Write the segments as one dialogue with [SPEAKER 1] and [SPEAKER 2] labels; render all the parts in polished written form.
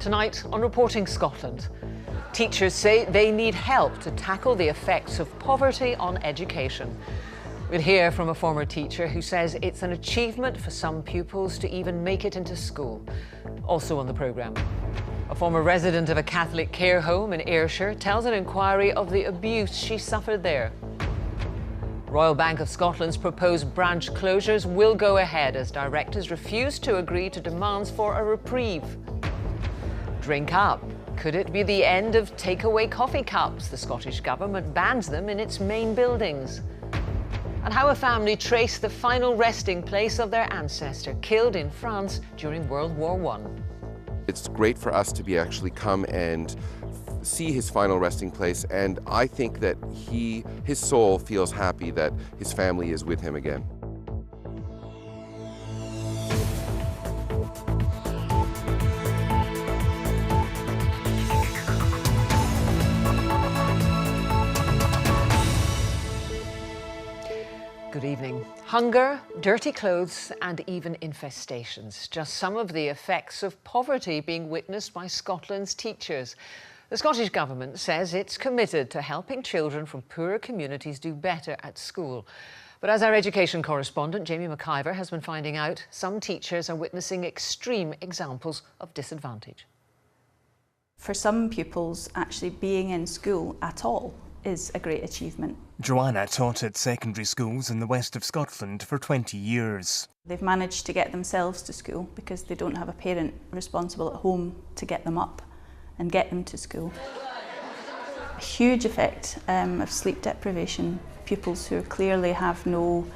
[SPEAKER 1] Tonight on Reporting Scotland, teachers say they need help to tackle the effects of poverty on education. We'll hear from a former teacher who says it's an achievement for some pupils to even make it into school. Also on the programme, a former resident of a Catholic care home in Ayrshire tells an inquiry of the abuse she suffered there. Royal Bank of Scotland's proposed branch closures will go ahead as directors refuse to agree to demands for a reprieve. Drink up. Could it be the end of takeaway coffee cups? The Scottish Government bans them in its main buildings. And how a family traced the final resting place of their ancestor killed in France during World War I.
[SPEAKER 2] It's great for us to be actually come and see his final resting place, and I think that his soul feels happy that his family is with him again.
[SPEAKER 1] Good evening. Hunger, dirty clothes and even infestations. Just some of the effects of poverty being witnessed by Scotland's teachers. The Scottish Government says it's committed to helping children from poorer communities do better at school. But as our education correspondent, Jamie McIver, has been finding out, some teachers are witnessing extreme examples of disadvantage.
[SPEAKER 3] For some pupils, actually being in school at all is a great achievement.
[SPEAKER 4] Joanna taught at secondary schools in the west of Scotland for 20 years.
[SPEAKER 3] They've managed to get themselves to school because they don't have a parent responsible at home to get them up and get them to school. A huge effect of sleep deprivation. Pupils who clearly have no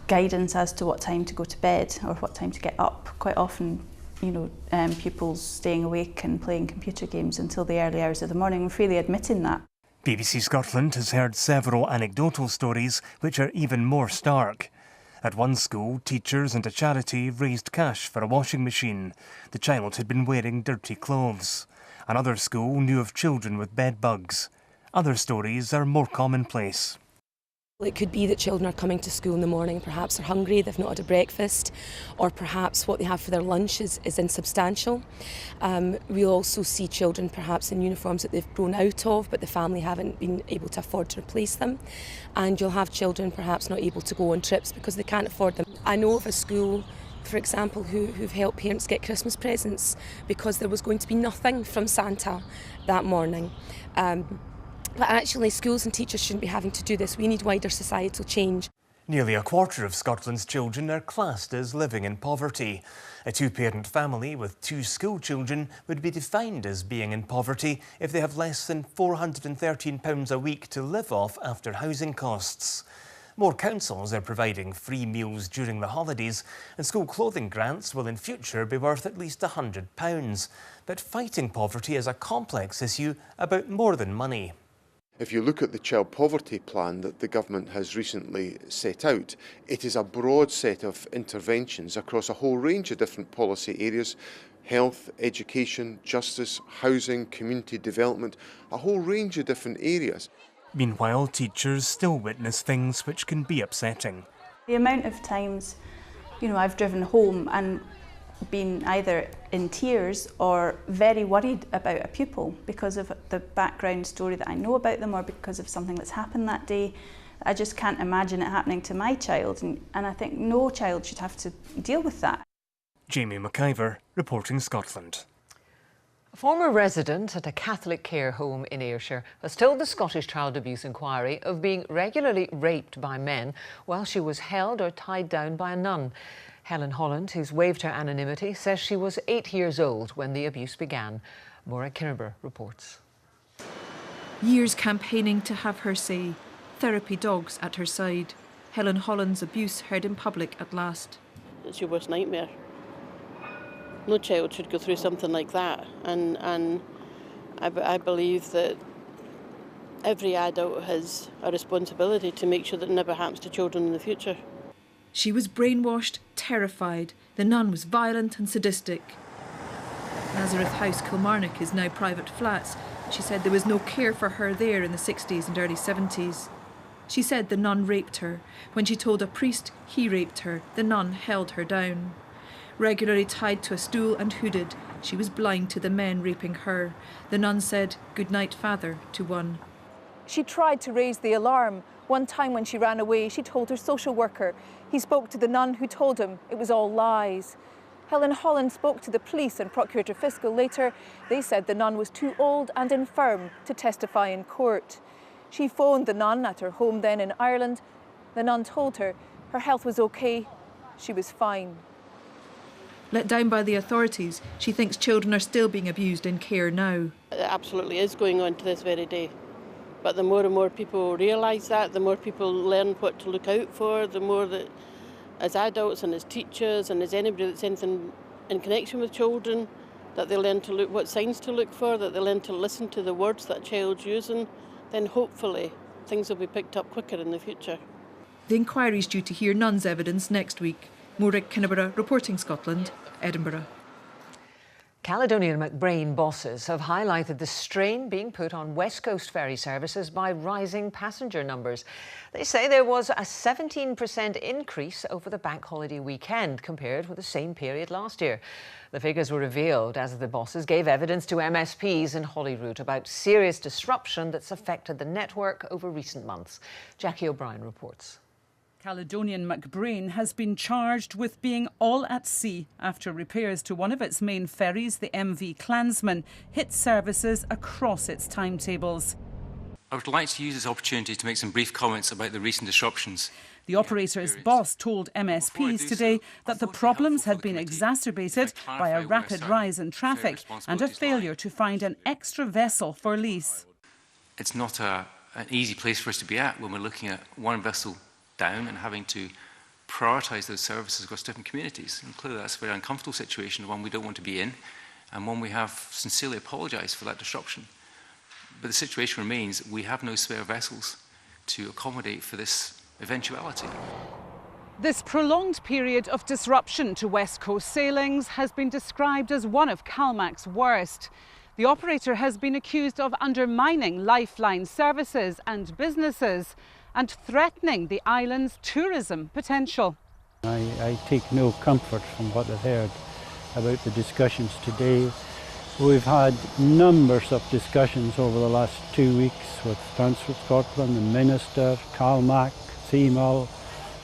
[SPEAKER 3] guidance as to what time to go to bed or what time to get up. Quite often, pupils staying awake and playing computer games until the early hours of the morning and freely admitting that.
[SPEAKER 4] BBC Scotland has heard several anecdotal stories which are even more stark. At one school, teachers and a charity raised cash for a washing machine. The child had been wearing dirty clothes. Another school knew of children with bed bugs. Other stories are more commonplace.
[SPEAKER 5] It could be that children are coming to school in the morning, perhaps they're hungry, they've not had a breakfast, or perhaps what they have for their lunch is insubstantial. We'll also see children perhaps in uniforms that they've grown out of, but the family haven't been able to afford to replace them. And you'll have children perhaps not able to go on trips because they can't afford them. I know of a school, for example, who've helped parents get Christmas presents because there was going to be nothing from Santa that morning. But actually, schools and teachers shouldn't be having to do this. We need wider societal change.
[SPEAKER 4] Nearly a quarter of Scotland's children are classed as living in poverty. A two-parent family with 2 school children would be defined as being in poverty if they have less than £413 a week to live off after housing costs. More councils are providing free meals during the holidays, and school clothing grants will in future be worth at least £100. But fighting poverty is a complex issue about more than money.
[SPEAKER 6] If you look at the child poverty plan that the government has recently set out, it is a broad set of interventions across a whole range of different policy areas: health, education, justice, housing, community development, a whole range of different areas.
[SPEAKER 4] Meanwhile, teachers still witness things which can be upsetting.
[SPEAKER 3] The amount of times, I've driven home and been either in tears or very worried about a pupil because of the background story that I know about them or because of something that's happened that day. I just can't imagine it happening to my child, and I think no child should have to deal with that.
[SPEAKER 4] Jamie McIver, Reporting Scotland.
[SPEAKER 1] A former resident at a Catholic care home in Ayrshire has told the Scottish Child Abuse Inquiry of being regularly raped by men while she was held or tied down by a nun. Helen Holland, who's waived her anonymity, says she was 8 years old when the abuse began. Maura Kinneber reports.
[SPEAKER 7] Years campaigning to have her say, therapy dogs at her side. Helen Holland's abuse heard in public at last.
[SPEAKER 8] It's your worst nightmare. No child should go through something like that, and I believe that every adult has a responsibility to make sure that it never happens to children in the future.
[SPEAKER 7] She was brainwashed, terrified. The nun was violent and sadistic. Nazareth House, Kilmarnock, is now private flats. She said there was no care for her there in the 60s and early 70s. She said the nun raped her. When she told a priest he raped her, the nun held her down. Regularly tied to a stool and hooded, She was blind to the men raping her. The nun said, "Good night, Father," to one.
[SPEAKER 9] She tried to raise the alarm. One time when she ran away, she told her social worker. He spoke to the nun who told him it was all lies. Helen Holland spoke to the police and Procurator Fiscal later. They said the nun was too old and infirm to testify in court. She phoned the nun at her home then in Ireland. The nun told her her health was okay, she was fine.
[SPEAKER 7] Let down by the authorities, she thinks children are still being abused in care now.
[SPEAKER 8] It absolutely is going on to this very day. But the more and more people realise that, the more people learn what to look out for, the more that as adults and as teachers and as anybody that's anything in connection with children, that they learn to look what signs to look for, that they learn to listen to the words that a child's using, then hopefully things will be picked up quicker in the future.
[SPEAKER 7] The inquiry is due to hear nun's evidence next week. Maureen Kinneborough, reporting Scotland, Edinburgh.
[SPEAKER 1] Caledonian McBrain bosses have highlighted the strain being put on West Coast ferry services by rising passenger numbers. They say there was a 17% increase over the bank holiday weekend compared with the same period last year. The figures were revealed as the bosses gave evidence to MSPs in Holyrood about serious disruption that's affected the network over recent months. Jackie O'Brien reports.
[SPEAKER 10] Caledonian McBrain has been charged with being all at sea after repairs to one of its main ferries, the MV Clansman, hit services across its timetables.
[SPEAKER 11] I would like to use this opportunity to make some brief comments about the recent disruptions.
[SPEAKER 10] The operator's boss told MSPs today that the problems had been exacerbated by a rapid rise in traffic and a failure to find an extra vessel for lease.
[SPEAKER 11] It's not an easy place for us to be at when we're looking at one vessel down and having to prioritise those services across different communities. And clearly that's a very uncomfortable situation, one we don't want to be in, and one we have sincerely apologised for that disruption. But the situation remains, we have no spare vessels to accommodate for this eventuality.
[SPEAKER 10] This prolonged period of disruption to West Coast sailings has been described as one of CalMac's worst. The operator has been accused of undermining lifeline services and businesses and threatening the island's tourism potential.
[SPEAKER 12] I take no comfort from what I've heard about the discussions today. We've had numbers of discussions over the last 2 weeks with Transport Scotland, the Minister, CalMac, CMUL,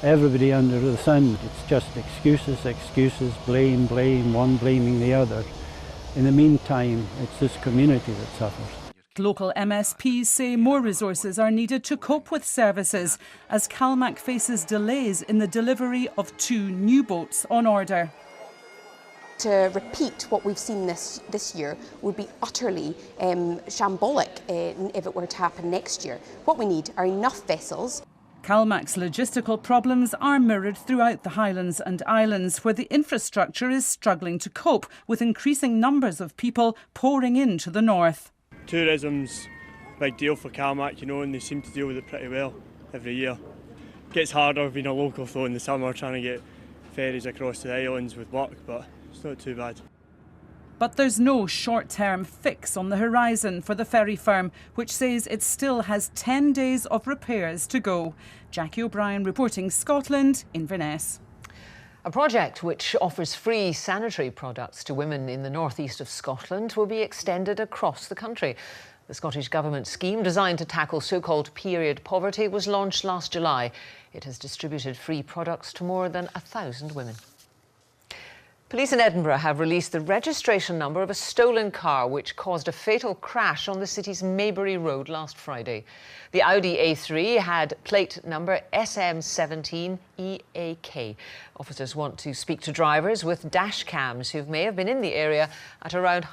[SPEAKER 12] everybody under the sun. It's just excuses, excuses, blame, blame, one blaming the other. In the meantime, it's this community that suffers.
[SPEAKER 10] Local MSPs say more resources are needed to cope with services as CalMac faces delays in the delivery of 2 new boats on order.
[SPEAKER 13] To repeat what we've seen this year would be utterly shambolic if it were to happen next year. What we need are enough vessels.
[SPEAKER 10] CalMac's logistical problems are mirrored throughout the Highlands and Islands, where the infrastructure is struggling to cope with increasing numbers of people pouring into the north.
[SPEAKER 14] Tourism's a big deal for CalMac, you know, and they seem to deal with it pretty well every year. It gets harder being a local though in the summer, trying to get ferries across to the islands with work, but it's not too bad.
[SPEAKER 10] But there's no short-term fix on the horizon for the ferry firm, which says it still has 10 days of repairs to go. Jackie O'Brien reporting Scotland, Inverness.
[SPEAKER 1] A project which offers free sanitary products to women in the northeast of Scotland will be extended across the country. The Scottish Government scheme designed to tackle so-called period poverty was launched last July. It has distributed free products to more than 1,000 women. Police in Edinburgh have released the registration number of a stolen car which caused a fatal crash on the city's Maybury Road last Friday. The Audi A3 had plate number SM17EAK. Officers want to speak to drivers with dash cams who may have been in the area at around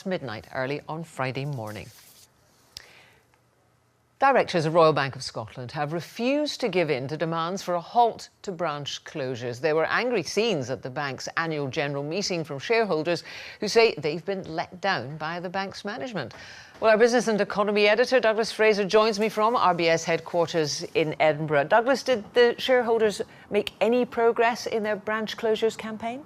[SPEAKER 1] midnight early on Friday morning. Directors of Royal Bank of Scotland have refused to give in to demands for a halt to branch closures. There were angry scenes at the bank's annual general meeting from shareholders who say they've been let down by the bank's management. Well, our business and economy editor, Douglas Fraser, joins me from RBS headquarters in Edinburgh. Douglas, did the shareholders make any progress in their branch closures campaign?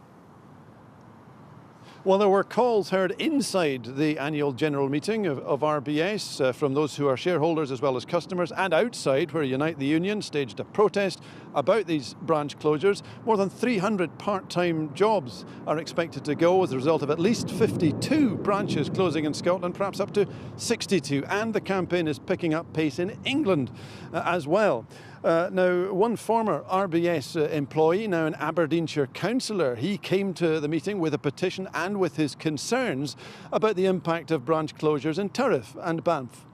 [SPEAKER 15] Well, there were calls heard inside the annual general meeting of RBS from those who are shareholders as well as customers, and outside where Unite the Union staged a protest about these branch closures. More than 300 part-time jobs are expected to go as a result of at least 52 branches closing in Scotland, perhaps up to 62. And the campaign is picking up pace in England as well. Now, one former RBS employee, now an Aberdeenshire councillor, he came to the meeting with a petition and with his concerns about the impact of branch closures in Turriff and Banff.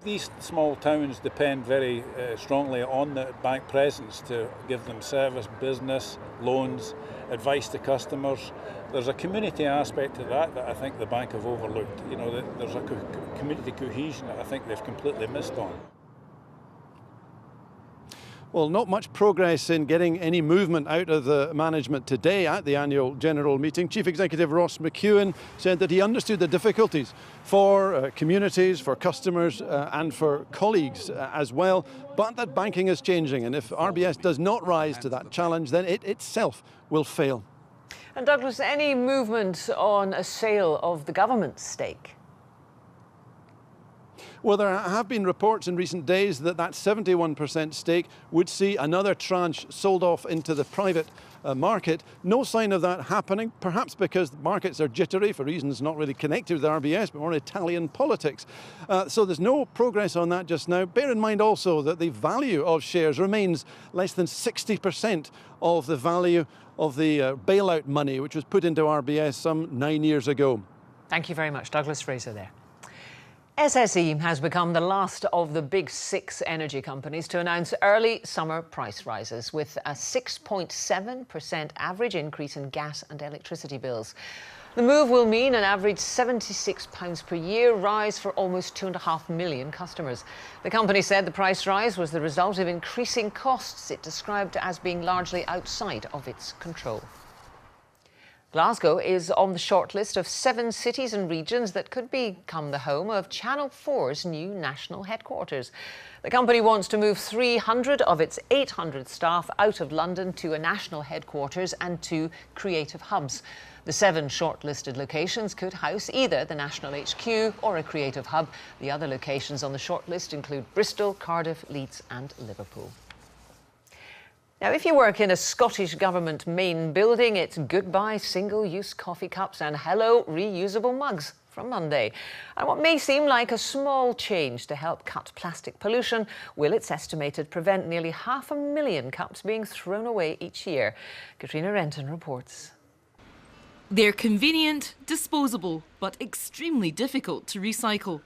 [SPEAKER 16] These small towns depend very strongly on the bank presence to give them service, business, loans, advice to customers. There's a community aspect to that I think the bank have overlooked. You know, there's a community cohesion that I think they've completely missed on.
[SPEAKER 15] Well, not much progress in getting any movement out of the management today at the annual general meeting. Chief Executive Ross McEwen said that he understood the difficulties for communities, for customers and for colleagues as well, but that banking is changing, and if RBS does not rise to that challenge, then it itself will fail.
[SPEAKER 1] And Douglas, any movement on a sale of the government's stake?
[SPEAKER 15] Well, there have been reports in recent days that that 71% stake would see another tranche sold off into the private market. No sign of that happening, perhaps because markets are jittery for reasons not really connected with RBS, but more Italian politics. So there's no progress on that just now. Bear in mind also that the value of shares remains less than 60% of the value of the bailout money, which was put into RBS some 9 years ago.
[SPEAKER 1] Thank you very much. Douglas Fraser there. SSE has become the last of the big 6 energy companies to announce early summer price rises, with a 6.7% average increase in gas and electricity bills. The move will mean an average £76 per year rise for almost 2.5 million customers. The company said the price rise was the result of increasing costs it described as being largely outside of its control. Glasgow is on the shortlist of 7 cities and regions that could become the home of Channel 4's new national headquarters. The company wants to move 300 of its 800 staff out of London to a national headquarters and 2 creative hubs. The 7 shortlisted locations could house either the national HQ or a creative hub. The other locations on the shortlist include Bristol, Cardiff, Leeds and Liverpool. Now, if you work in a Scottish Government main building, it's goodbye single-use coffee cups and hello reusable mugs from Monday. And what may seem like a small change to help cut plastic pollution will, it's estimated, prevent nearly 500,000 cups being thrown away each year. Katrina Renton reports.
[SPEAKER 17] They're convenient, disposable, but extremely difficult to recycle.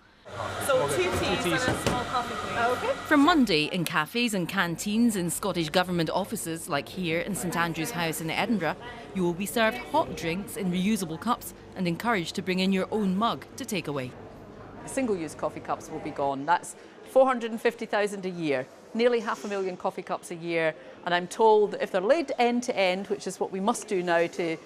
[SPEAKER 18] So 2 teas and a small coffee, please. Okay.
[SPEAKER 17] From Monday, in cafes and canteens in Scottish Government offices, like here in St Andrew's House in Edinburgh, you will be served hot drinks in reusable cups and encouraged to bring in your own mug to take away.
[SPEAKER 18] Single-use coffee cups will be gone. That's 450,000 a year, nearly 500,000 coffee cups a year. And I'm told that if they're laid end to end, which is what we must do now to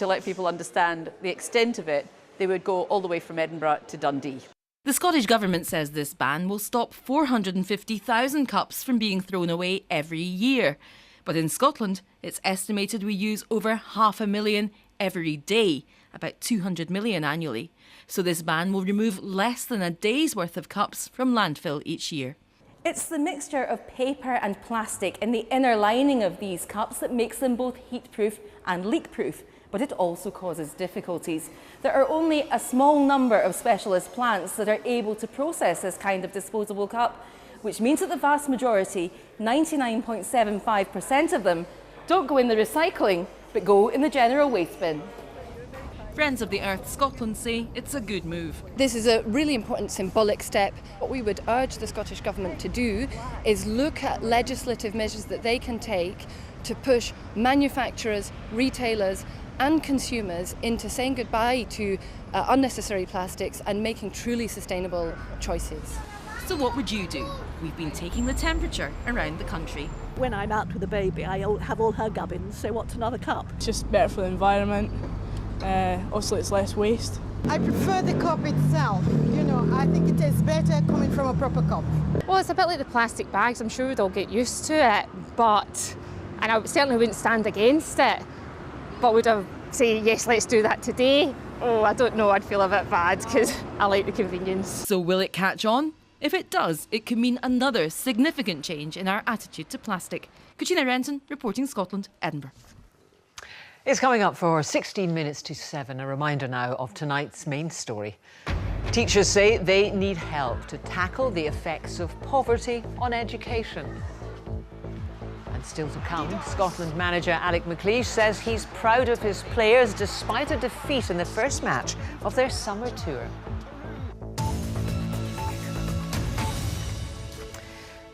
[SPEAKER 18] let people understand the extent of it, they would go all the way from Edinburgh to Dundee.
[SPEAKER 17] The Scottish Government says this ban will stop 450,000 cups from being thrown away every year. But in Scotland, it's estimated we use over 500,000 every day, about 200 million annually. So this ban will remove less than a day's worth of cups from landfill each year.
[SPEAKER 19] It's the mixture of paper and plastic in the inner lining of these cups that makes them both heat-proof and leak-proof. But it also causes difficulties. There are only a small number of specialist plants that are able to process this kind of disposable cup, which means that the vast majority, 99.75% of them, don't go in the recycling, but go in the general waste bin.
[SPEAKER 17] Friends of the Earth Scotland say it's a good move.
[SPEAKER 20] This is a really important symbolic step. What we would urge the Scottish Government to do is look at legislative measures that they can take to push manufacturers, retailers and consumers into saying goodbye to unnecessary plastics and making truly sustainable choices.
[SPEAKER 17] So what would you do? We've been taking the temperature around the country.
[SPEAKER 21] When I'm out with a baby, I have all her gubbins, so what's another cup?
[SPEAKER 22] It's just better for the environment. Also, it's less waste.
[SPEAKER 23] I prefer the cup itself. You know, I think it tastes better coming from a proper cup.
[SPEAKER 24] Well, it's a bit like the plastic bags. I'm sure they'll get used to it, and I certainly wouldn't stand against it, but would have say, yes, let's do that today, oh, I don't know, I'd feel a bit bad because I like the convenience.
[SPEAKER 17] So will it catch on? If it does, it could mean another significant change in our attitude to plastic. Katrina Renton, reporting Scotland, Edinburgh.
[SPEAKER 1] It's coming up for 16 minutes to 7. A reminder now of tonight's main story. Teachers say they need help to tackle the effects of poverty on education. And still to come, Scotland manager Alec McLeish says he's proud of his players despite a defeat in the first match of their summer tour.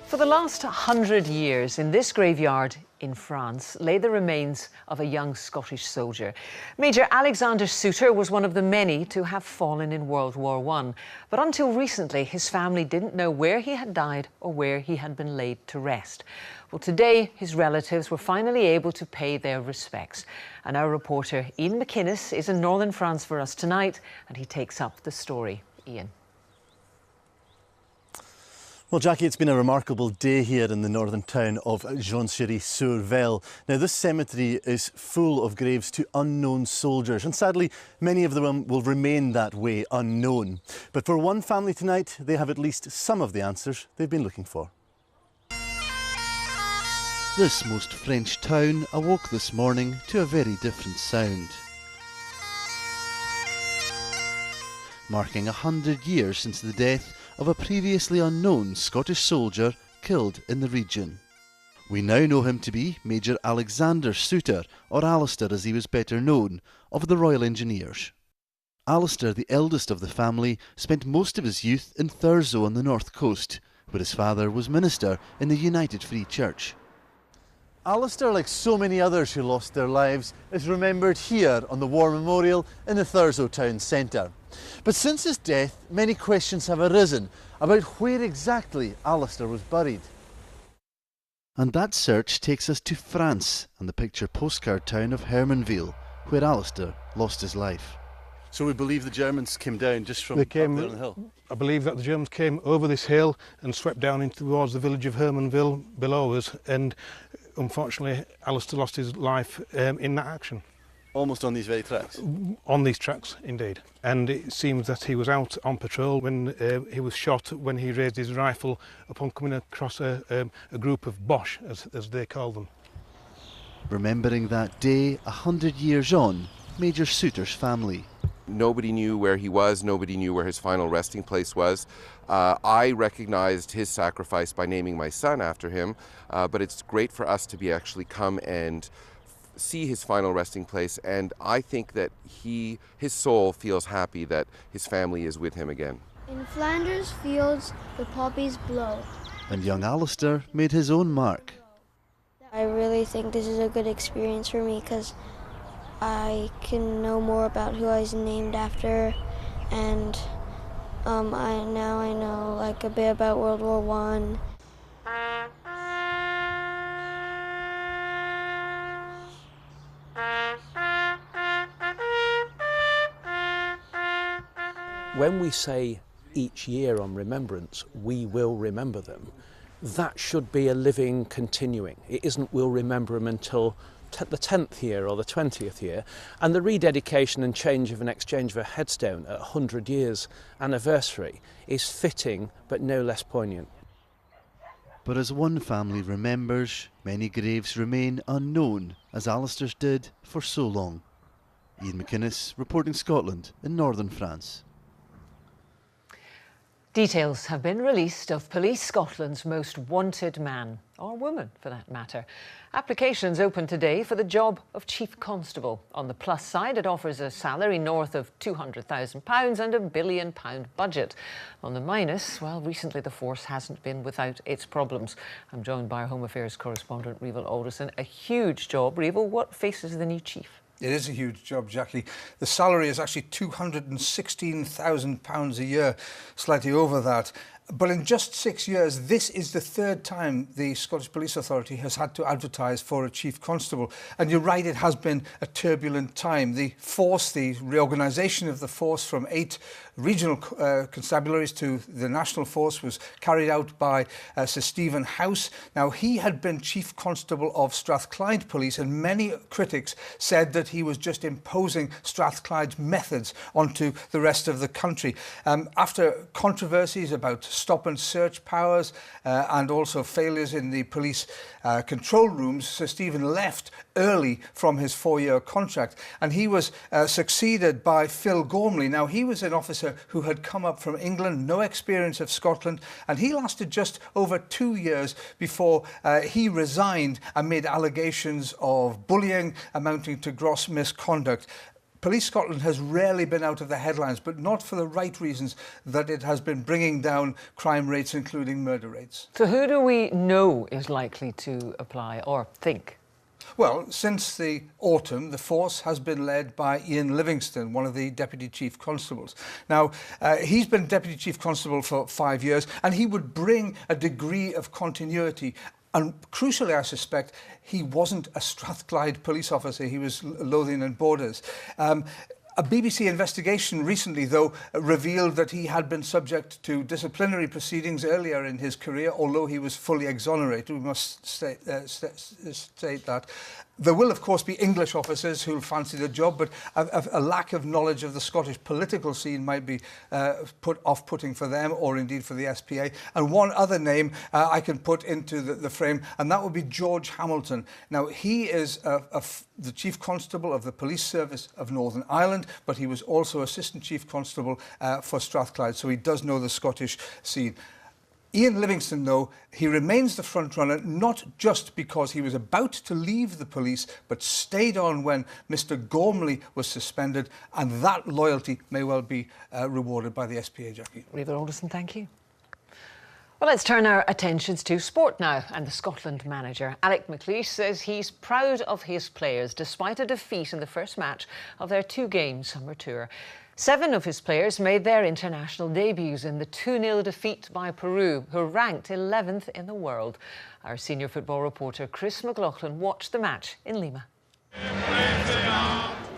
[SPEAKER 1] For the last 100 years, in this graveyard in France lay the remains of a young Scottish soldier. Major Alexander Souter was one of the many to have fallen in World War I. But until recently, his family didn't know where he had died or where he had been laid to rest. Well, today, his relatives were finally able to pay their respects. And our reporter Ian McInnes is in northern France for us tonight, and he takes up the story. Ian.
[SPEAKER 2] Well, Jackie, it's been a remarkable day here in the northern town of Jonchery-sur-Velle. Now, this cemetery is full of graves to unknown soldiers, and sadly, many of them will remain that way, unknown. But for one family tonight, they have at least some of the answers they've been looking for.
[SPEAKER 3] This most French town awoke this morning to a very different sound. Marking 100 years since the death of a previously unknown Scottish soldier killed in the region. We now know him to be Major Alexander Souter, or Alistair as he was better known, of the Royal Engineers. Alistair, the eldest of the family, spent most of his youth in Thurso on the north coast, where his father was minister in the United Free Church.
[SPEAKER 2] Alistair, like so many others who lost their lives, is remembered here on the War Memorial in the Thurso town centre. But since his death, many questions have arisen about where exactly Alistair was buried.
[SPEAKER 3] And that search takes us to France and the picture postcard town of Hermanville, where Alistair lost his life.
[SPEAKER 2] So we believe the Germans came down just from
[SPEAKER 5] They came,
[SPEAKER 2] up there on the hill?
[SPEAKER 5] I believe that the Germans came over this hill and swept down into towards the village of Hermanville below us, and unfortunately Alistair lost his life in that action.
[SPEAKER 2] Almost on these very tracks?
[SPEAKER 5] On these tracks, indeed. And it seems that he was out on patrol when he was shot when he raised his rifle upon coming across a group of Boche, as they call them.
[SPEAKER 3] Remembering that day, 100 years on, Major Souter's family.
[SPEAKER 6] Nobody knew where he was, nobody knew where his final resting place was. I recognized his sacrifice by naming my son after him, but it's great for us to be actually come and see his final resting place, and I think that his soul feels happy that his family is with him again.
[SPEAKER 25] In Flanders fields the poppies blow.
[SPEAKER 3] And young Alistair made his own mark.
[SPEAKER 25] I really think this is a good experience for me because I can know more about who I was named after, and I know like a bit about World War I.
[SPEAKER 26] When we say each year on remembrance, we will remember them, that should be a living continuing. It isn't we'll remember them until the 10th year or the 20th year. And the rededication and change of an exchange of a headstone at 100 years anniversary is fitting but no less poignant.
[SPEAKER 3] But as one family remembers, many graves remain unknown, as Alistair's did for so long. Ian McInnes, reporting Scotland in northern France.
[SPEAKER 1] Details have been released of Police Scotland's most wanted man, or woman for that matter. Applications open today for the job of Chief Constable. On the plus side, it offers a salary north of £200,000 and £1 billion budget. On the minus, well, recently the force hasn't been without its problems. I'm joined by our Home Affairs correspondent, Revel Alderson. A huge job. Revel, what faces the new chief?
[SPEAKER 27] It is a huge job, Jackie. The salary is actually £216,000 a year, slightly over that. But in just 6 years, this is the third time the Scottish Police Authority has had to advertise for a Chief Constable. And you're right, it has been a turbulent time. The force, the reorganisation of the force from 8 regional constabularies to the national force was carried out by Sir Stephen House. Now, he had been Chief Constable of Strathclyde Police, and many critics said that he was just imposing Strathclyde's methods onto the rest of the country. After controversies about stop and search powers and also failures in the police control rooms, Sir Stephen left early from his 4-year contract, and he was succeeded by Phil Gormley. Now, he was an officer who had come up from England, no experience of Scotland, and he lasted just over 2 years before he resigned amid allegations of bullying amounting to gross misconduct. Police Scotland has rarely been out of the headlines, but not for the right reasons, that it has been bringing down crime rates, including murder rates.
[SPEAKER 1] So who do we know is likely to apply, or think?
[SPEAKER 27] Well, since the autumn, the force has been led by Ian Livingston, one of the Deputy Chief Constables. Now, he's been Deputy Chief Constable for 5 years, and he would bring a degree of continuity. And crucially, I suspect, he wasn't a Strathclyde police officer. He was Lothian and Borders. A BBC investigation recently, though, revealed that he had been subject to disciplinary proceedings earlier in his career, although he was fully exonerated. We must state that. There will, of course, be English officers who'll fancy the job, but a lack of knowledge of the Scottish political scene might be off-putting for them, or indeed for the SPA. And one other name I can put into the frame, and that would be George Hamilton. Now, he is the Chief Constable of the Police Service of Northern Ireland, but he was also Assistant Chief Constable for Strathclyde, so he does know the Scottish scene. Ian Livingston, though, he remains the front-runner, not just because he was about to leave the police, but stayed on when Mr Gormley was suspended, and that loyalty may well be rewarded by the SPA, Jackie.
[SPEAKER 1] River Alderson, thank you. Well, let's turn our attentions to sport now, and the Scotland manager, Alec McLeish, says he's proud of his players, despite a defeat in the first match of their 2-game summer tour. 7 of his players made their international debuts in the 2-0 defeat by Peru, who are ranked 11th in the world. Our senior football reporter Chris McLaughlin watched the match in Lima.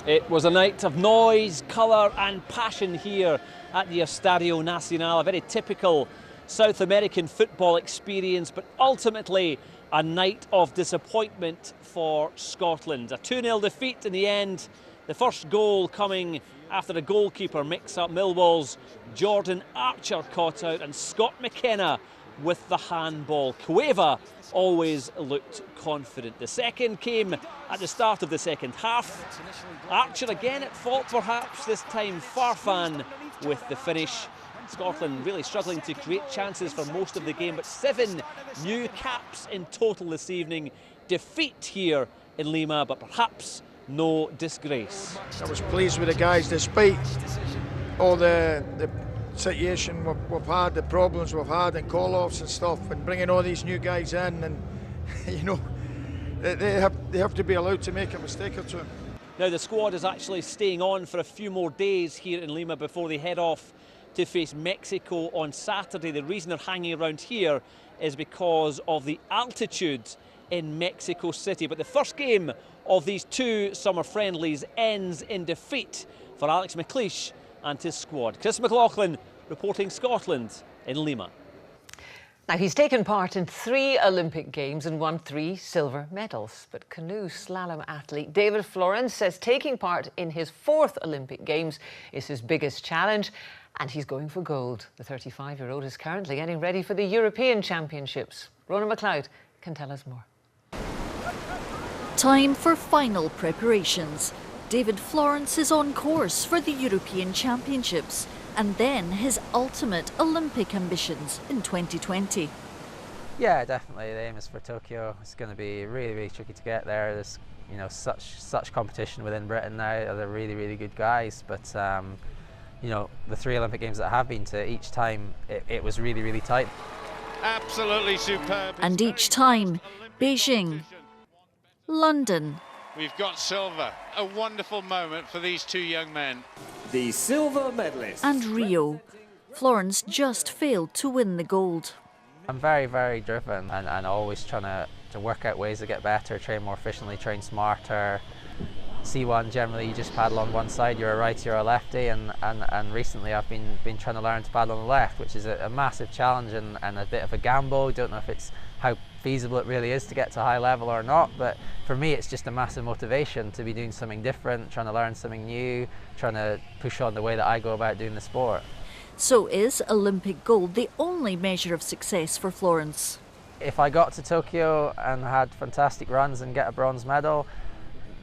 [SPEAKER 4] It was a night of noise, colour and passion here at the Estadio Nacional, a very typical South American football experience, but ultimately a night of disappointment for Scotland. A 2-0 defeat in the end, the first goal coming after a goalkeeper mix-up. Millwall's Jordan Archer caught out, and Scott McKenna with the handball. Cueva always looked confident. The second came at the start of the second half. Archer again at fault perhaps, this time Farfan with the finish. Scotland really struggling to create chances for most of the game, but 7 new caps in total this evening. Defeat here in Lima, but perhaps no disgrace.
[SPEAKER 7] I was pleased with the guys despite all the situation we've had, the problems we've had and call-offs and stuff, and bringing all these new guys in, and you know, they have to be allowed to make a mistake or two.
[SPEAKER 4] Now the squad is actually staying on for a few more days here in Lima before they head off to face Mexico on Saturday. The reason they're hanging around here is because of the altitude in Mexico City. But the first game of these 2 summer friendlies ends in defeat for Alex McLeish and his squad. Chris McLaughlin reporting Scotland in Lima.
[SPEAKER 1] Now, he's taken part in 3 Olympic Games and won 3 silver medals. But canoe slalom athlete David Florence says taking part in his 4th Olympic Games is his biggest challenge, and he's going for gold. The 35-year-old is currently getting ready for the European Championships. Rona McLeod can tell us more.
[SPEAKER 8] Time for final preparations. David Florence is on course for the European Championships and then his ultimate Olympic ambitions in 2020.
[SPEAKER 9] Yeah, definitely. The aim is for Tokyo. It's going to be really, really tricky to get there. There's, you know, such competition within Britain now. They're really, really good guys. But you know, the 3 Olympic Games that I have been to, each time it was really, really tight.
[SPEAKER 11] Absolutely superb.
[SPEAKER 8] And each time, Beijing, London.
[SPEAKER 11] We've got silver. A wonderful moment for these 2 young men.
[SPEAKER 12] The silver medalists.
[SPEAKER 8] And Rio. Florence just failed to win the gold.
[SPEAKER 9] I'm very, very driven and always trying to work out ways to get better, train more efficiently, train smarter. C1, generally you just paddle on one side, you're a righty or a lefty, and recently I've been trying to learn to paddle on the left, which is a massive challenge and a bit of a gamble. Don't know if it's how feasible it really is to get to high level or not, but for me it's just a massive motivation to be doing something different, trying to learn something new, trying to push on the way that I go about doing the sport.
[SPEAKER 8] So is Olympic gold the only measure of success for Florence?
[SPEAKER 9] If I got to Tokyo and had fantastic runs and get a bronze medal,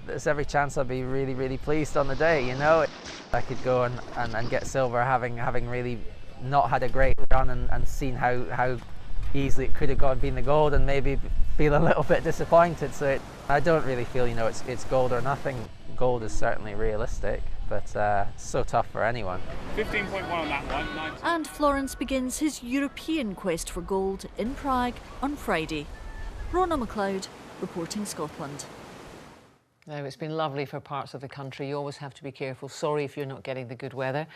[SPEAKER 9] there's every chance I'd be really, really pleased on the day, you know. I could go and get silver having really not had a great run and seen how easily it could have gone being the gold, and maybe feel a little bit disappointed. So I don't really feel, you know, it's gold or nothing. Gold is certainly realistic, but so tough for anyone.
[SPEAKER 10] 15.1 on that one. 19.
[SPEAKER 8] And Florence begins his European quest for gold in Prague on Friday. Rhona McLeod, reporting Scotland.
[SPEAKER 1] Now, it's been lovely for parts of the country. You always have to be careful. Sorry if you're not getting the good weather.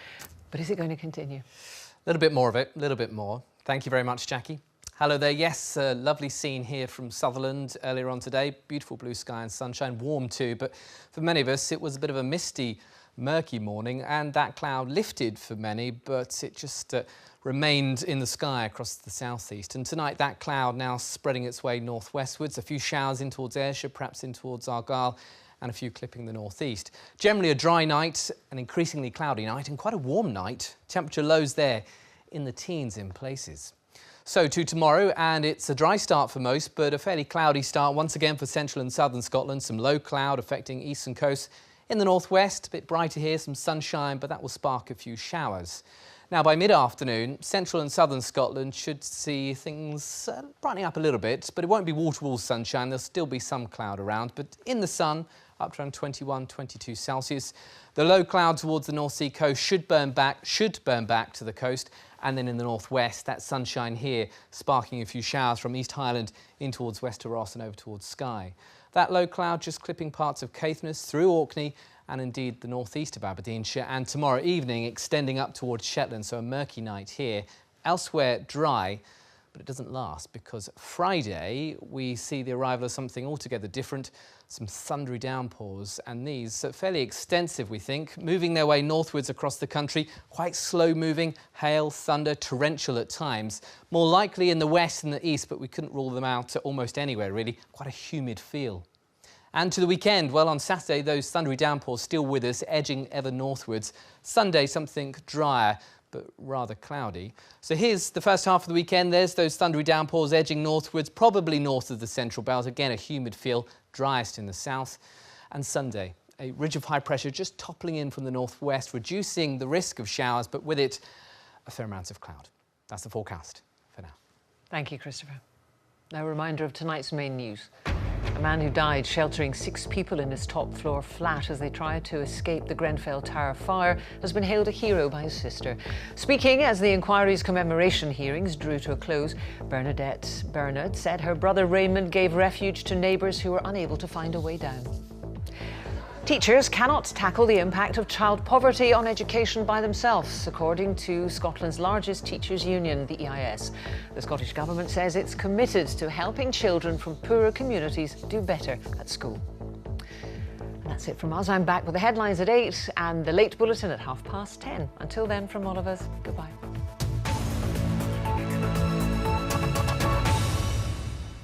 [SPEAKER 1] But is it going to continue?
[SPEAKER 12] A little bit more of it, a little bit more. Thank you very much, Jackie. Hello there. Yes, a lovely scene here from Sutherland earlier on today. Beautiful blue sky and sunshine, warm too. But for many of us, it was a bit of a misty, murky morning, and that cloud lifted for many, but it just remained in the sky across the southeast. And tonight, that cloud now spreading its way northwestwards. A few showers in towards Ayrshire, perhaps in towards Argyll, and a few clipping the northeast. Generally a dry night, an increasingly cloudy night, and quite a warm night. Temperature lows there in the teens in places. So to tomorrow, and it's a dry start for most, but a fairly cloudy start once again for central and southern Scotland. Some low cloud affecting eastern coast. In the northwest, a bit brighter here, some sunshine, but that will spark a few showers. Now, by mid-afternoon, central and southern Scotland should see things brightening up a little bit, but it won't be wall-to-wall sunshine. There'll still be some cloud around, but in the sun, up to around 21, 22 Celsius. The low cloud towards the North Sea coast should burn back to the coast, and then in the northwest, that sunshine here sparking a few showers from East Highland in towards Wester Ross and over towards Skye. That low cloud just clipping parts of Caithness through Orkney and indeed the northeast of Aberdeenshire, and tomorrow evening extending up towards Shetland, so a murky night here. Elsewhere dry, but it doesn't last, because Friday we see the arrival of something altogether different, some thundery downpours, and these are fairly extensive, we think, moving their way northwards across the country, quite slow moving, hail, thunder, torrential at times, more likely in the west and the east, but we couldn't rule them out almost anywhere really, quite a humid feel. And to the weekend, well, on Saturday, those thundery downpours still with us, edging ever northwards. Sunday, something drier, but rather cloudy. So here's the first half of the weekend. There's those thundery downpours edging northwards, probably north of the central belt. Again, a humid feel, driest in the south. And Sunday, a ridge of high pressure just toppling in from the northwest, reducing the risk of showers, but with it, a fair amount of cloud. That's the forecast for now.
[SPEAKER 1] Thank you, Christopher. Now, a reminder of tonight's main news. A man who died sheltering 6 people in his top floor flat as they tried to escape the Grenfell Tower fire has been hailed a hero by his sister. Speaking as the inquiry's commemoration hearings drew to a close, Bernadette Bernard said her brother Raymond gave refuge to neighbours who were unable to find a way down. Teachers cannot tackle the impact of child poverty on education by themselves, according to Scotland's largest teachers' union, the EIS. The Scottish Government says it's committed to helping children from poorer communities do better at school. And that's it from us. I'm back with the headlines at 8 and the late bulletin at 10:30. Until then, from all of us, goodbye.